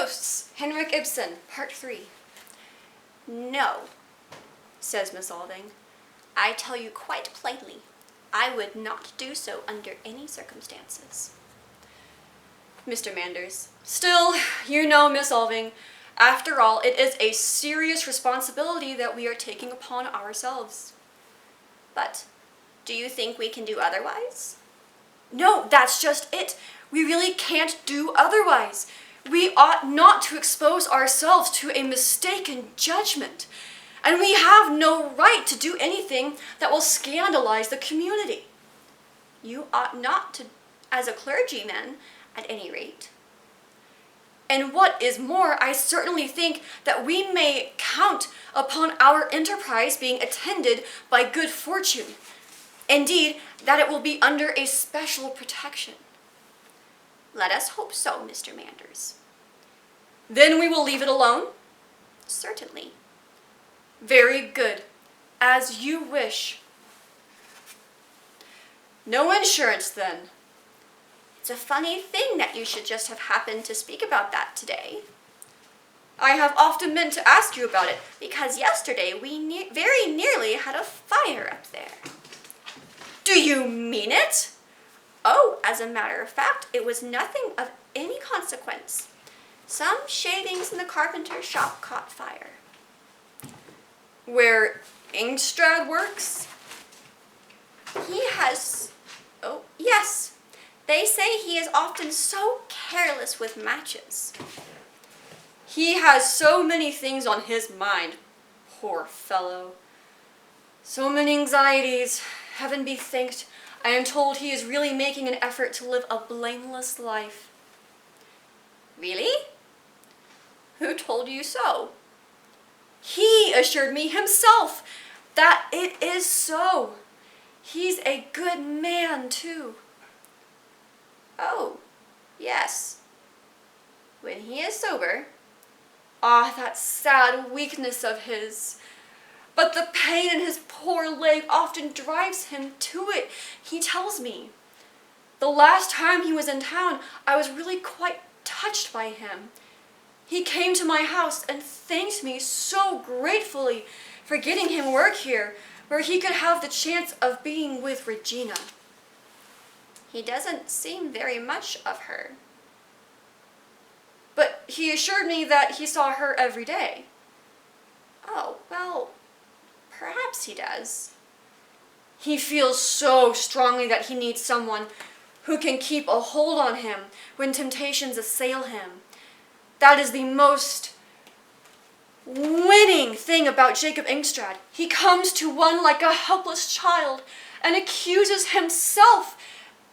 Ghosts, Henrik Ibsen, Part 3. No, says Miss Alving. I tell you quite plainly, I would not do so under any circumstances. Mr. Manders. Still, you know, Miss Alving, after all, it is a serious responsibility that we are taking upon ourselves. But, do you think we can do otherwise? No, that's just it. We really can't do otherwise. We ought not to expose ourselves to a mistaken judgment. And we have no right to do anything that will scandalize the community. You ought not to, as a clergyman, at any rate. And what is more, I certainly think that we may count upon our enterprise being attended by good fortune. Indeed, that it will be under a special protection. Let us hope so, Mr. Manders. Then we will leave it alone? Certainly. Very good. As you wish. No insurance, then. It's a funny thing that you should just have happened to speak about that today. I have often meant to ask you about it, because yesterday we very nearly had a fire up there. Do you mean it? Oh, as a matter of fact, it was nothing of any consequence. Some shavings in the carpenter's shop caught fire. Where Engstrand works? He has... Oh, yes. They say he is often so careless with matches. He has so many things on his mind. Poor fellow. So many anxieties. Heaven be thanked, I am told he is really making an effort to live a blameless life. Really? Who told you so? He assured me himself that it is so. He's a good man, too. Oh, yes. When he is sober. Ah, that sad weakness of his. But the pain in his poor leg often drives him to it, he tells me. The last time he was in town, I was really quite touched by him. He came to my house and thanked me so gratefully for getting him work here, where he could have the chance of being with Regina. He doesn't seem very much of her. But he assured me that he saw her every day. Oh, well, perhaps he does. He feels so strongly that he needs someone who can keep a hold on him when temptations assail him. That is the most winning thing about Jacob Engstrand. He comes to one like a helpless child and accuses himself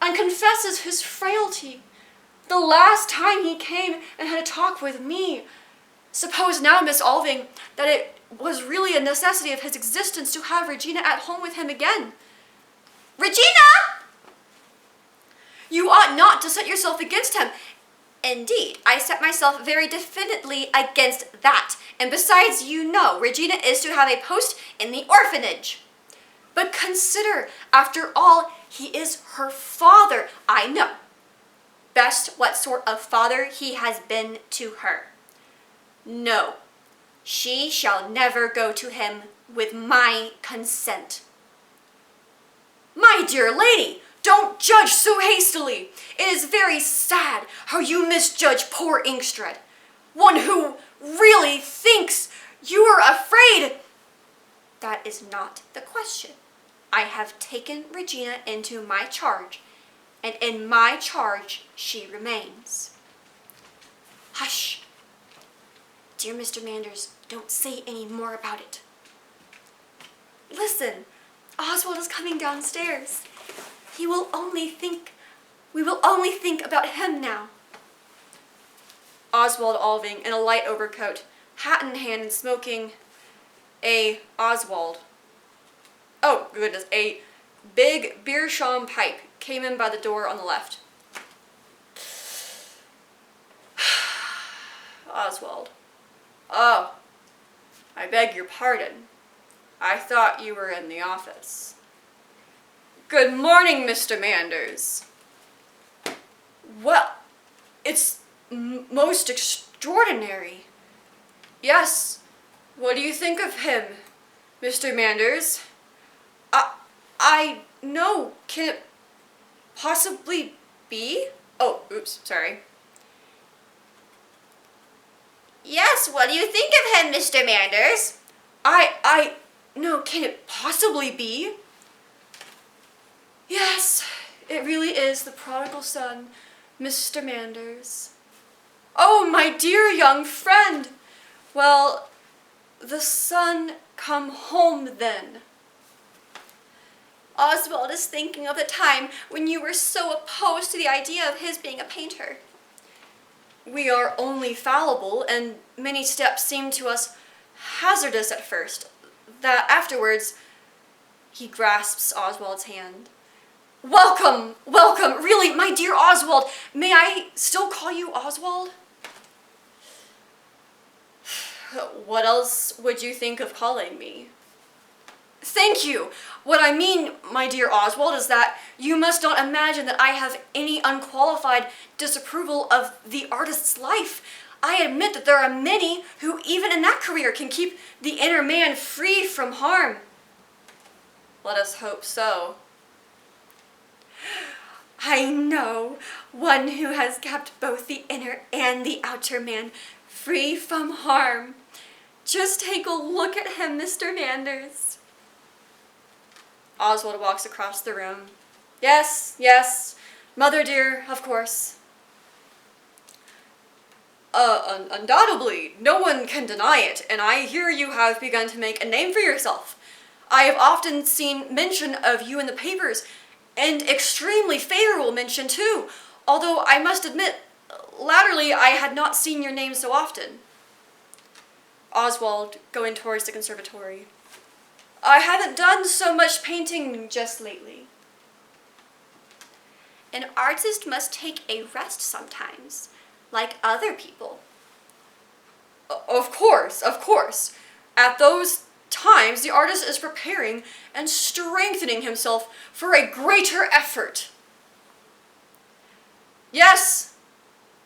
and confesses his frailty. The last time he came and had a talk with me. Suppose now, Miss Alving, that it was really a necessity of his existence to have Regina at home with him again. Regina! You ought not to set yourself against him. Indeed, I set myself very definitely against that. And besides, you know, Regina is to have a post in the orphanage. But consider, after all, he is her father. I know best what sort of father he has been to her. No, she shall never go to him with my consent. My dear lady, don't judge so hastily. It is very sad how you misjudge poor Engstrand, one who really thinks you are afraid. That is not the question. I have taken Regina into my charge, and in my charge she remains. Hush. Dear Mr. Manders, don't say any more about it. Listen, Oswald is coming downstairs. We will only think about him now. Oswald Alving in a light overcoat, hat in hand and smoking a Oswald. Oh, goodness, a big Beersham pipe came in by the door on the left. Oswald. Oh, I beg your pardon. I thought you were in the office. Good morning, Mr. Manders. Well, it's most extraordinary. Yes, what do you think of him, Mr. Manders? I know, can it possibly be? Oh, oops, sorry. Yes, what do you think of him, Mr. Manders? No, can it possibly be? Yes, it really is the prodigal son, Mr. Manders. Oh, my dear young friend. Well, the son come home then. Oswald is thinking of the time when you were so opposed to the idea of his being a painter. We are only fallible, and many steps seem to us hazardous at first, that afterwards he grasps Oswald's hand. Welcome, welcome, really, my dear Oswald, may I still call you Oswald? What else would you think of calling me? Thank you. What I mean, my dear Oswald, is that you must not imagine that I have any unqualified disapproval of the artist's life. I admit that there are many who, even in that career, can keep the inner man free from harm. Let us hope so. I know one who has kept both the inner and the outer man free from harm. Just take a look at him, Mr. Manders. Oswald walks across the room. Yes, yes, mother dear, of course. Undoubtedly, no one can deny it, and I hear you have begun to make a name for yourself. I have often seen mention of you in the papers, and extremely favorable mention too, although I must admit, latterly I had not seen your name so often. Oswald, going towards the conservatory. I haven't done so much painting just lately. An artist must take a rest sometimes, like other people. Of course, of course. At those times, the artist is preparing and strengthening himself for a greater effort. Yes,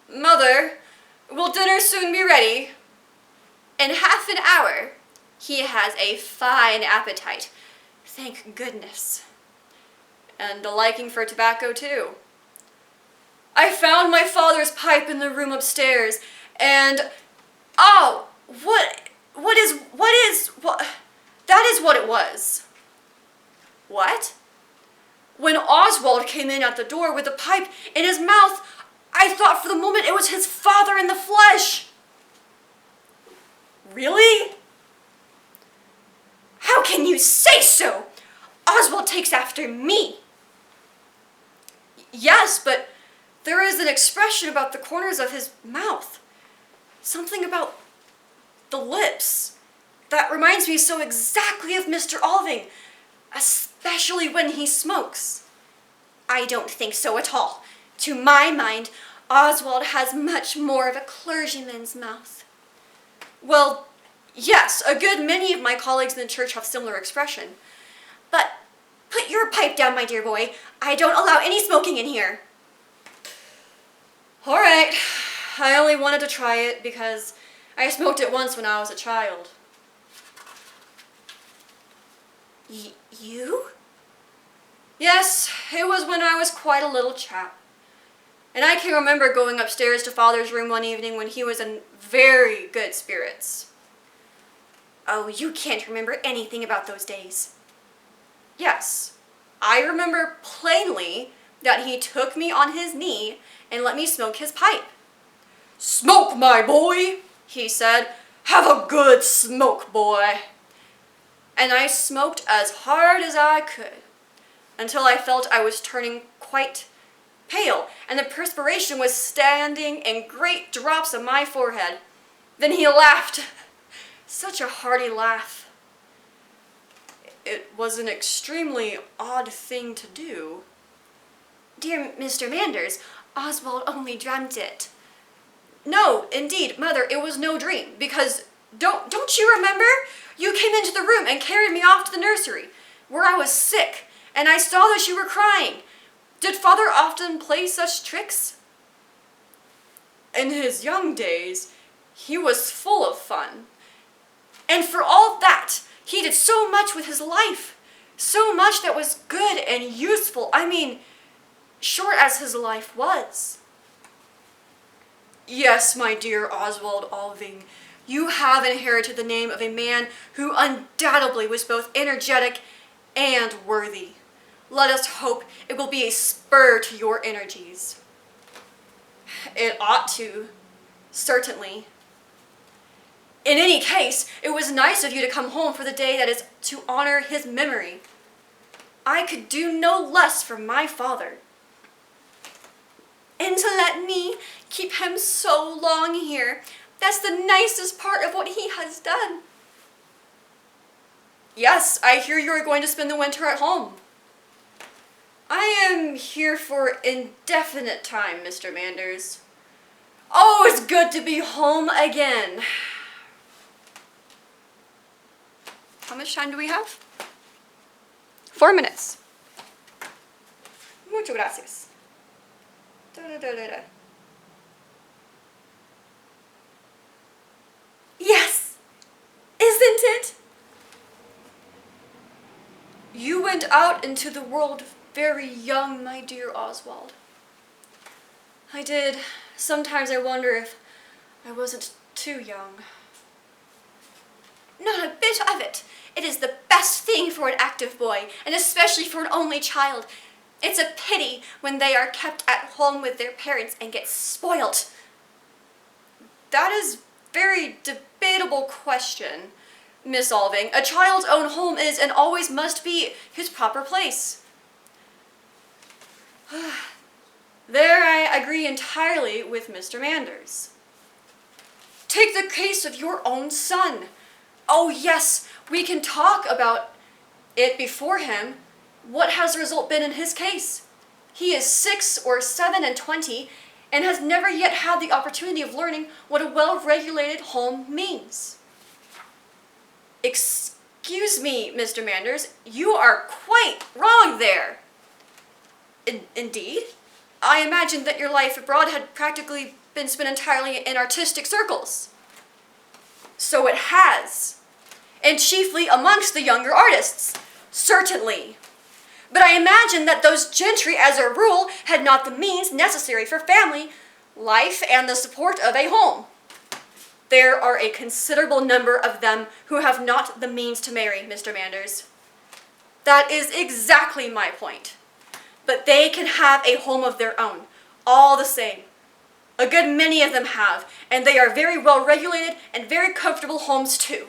Mother, will dinner soon be ready? In half an hour. He has a fine appetite, thank goodness. And a liking for tobacco, too. I found my father's pipe in the room upstairs, and... Oh, that is what it was. What? When Oswald came in at the door with the pipe in his mouth, I thought for the moment it was his father in the flesh. Really? How can you say so? Oswald takes after me. Yes, but there is an expression about the corners of his mouth. Something about the lips. That reminds me so exactly of Mr. Alving, especially when he smokes. I don't think so at all. To my mind, Oswald has much more of a clergyman's mouth. Well, yes, a good many of my colleagues in the church have similar expression. But put your pipe down, my dear boy. I don't allow any smoking in here. All right, I only wanted to try it because I smoked it once when I was a child. You? Yes, it was when I was quite a little chap. And I can remember going upstairs to Father's room one evening when he was in very good spirits. Oh, you can't remember anything about those days. Yes, I remember plainly that he took me on his knee and let me smoke his pipe. Smoke, my boy, he said. Have a good smoke, boy. And I smoked as hard as I could until I felt I was turning quite pale and the perspiration was standing in great drops on my forehead. Then he laughed. Such a hearty laugh. It was an extremely odd thing to do. Dear Mr. Manders, Oswald only dreamt it. No, indeed, Mother, it was no dream, because don't you remember? You came into the room and carried me off to the nursery, where I was sick, and I saw that you were crying. Did Father often play such tricks? In his young days, He was full of fun. And for all that, he did so much with his life. So much that was good and useful. I mean, short as his life was. Yes, my dear Oswald Alving, you have inherited the name of a man who undoubtedly was both energetic and worthy. Let us hope it will be a spur to your energies. It ought to, certainly. In any case, it was nice of you to come home for the day that is to honor his memory. I could do no less for my father. And to let me keep him so long here, that's the nicest part of what he has done. Yes, I hear you are going to spend the winter at home. I am here for indefinite time, Mr. Manders. Oh, it's good to be home again. How much time do we have? 4 minutes. Muchas gracias. Yes, isn't it? You went out into the world very young, my dear Oswald. I did. Sometimes I wonder if I wasn't too young. Not a bit of it. It is the best thing for an active boy, and especially for an only child. It's a pity when they are kept at home with their parents and get spoilt. That is a very debatable question, Miss Alving. A child's own home is and always must be his proper place. There I agree entirely with Mr. Manders. Take the case of your own son. Oh yes, we can talk about it before him. What has the result been in his case? He is 6 or 7 and 20 and has never yet had the opportunity of learning what a well-regulated home means. Excuse me, Mr. Manders, you are quite wrong there. Indeed? I imagined that your life abroad had practically been spent entirely in artistic circles. So it has. And chiefly amongst the younger artists. Certainly. But I imagine that those gentry, as a rule, had not the means necessary for family life and the support of a home. There are a considerable number of them who have not the means to marry, Mr. Manders. That is exactly my point. But they can have a home of their own, all the same. A good many of them have, and they are very well regulated and very comfortable homes too.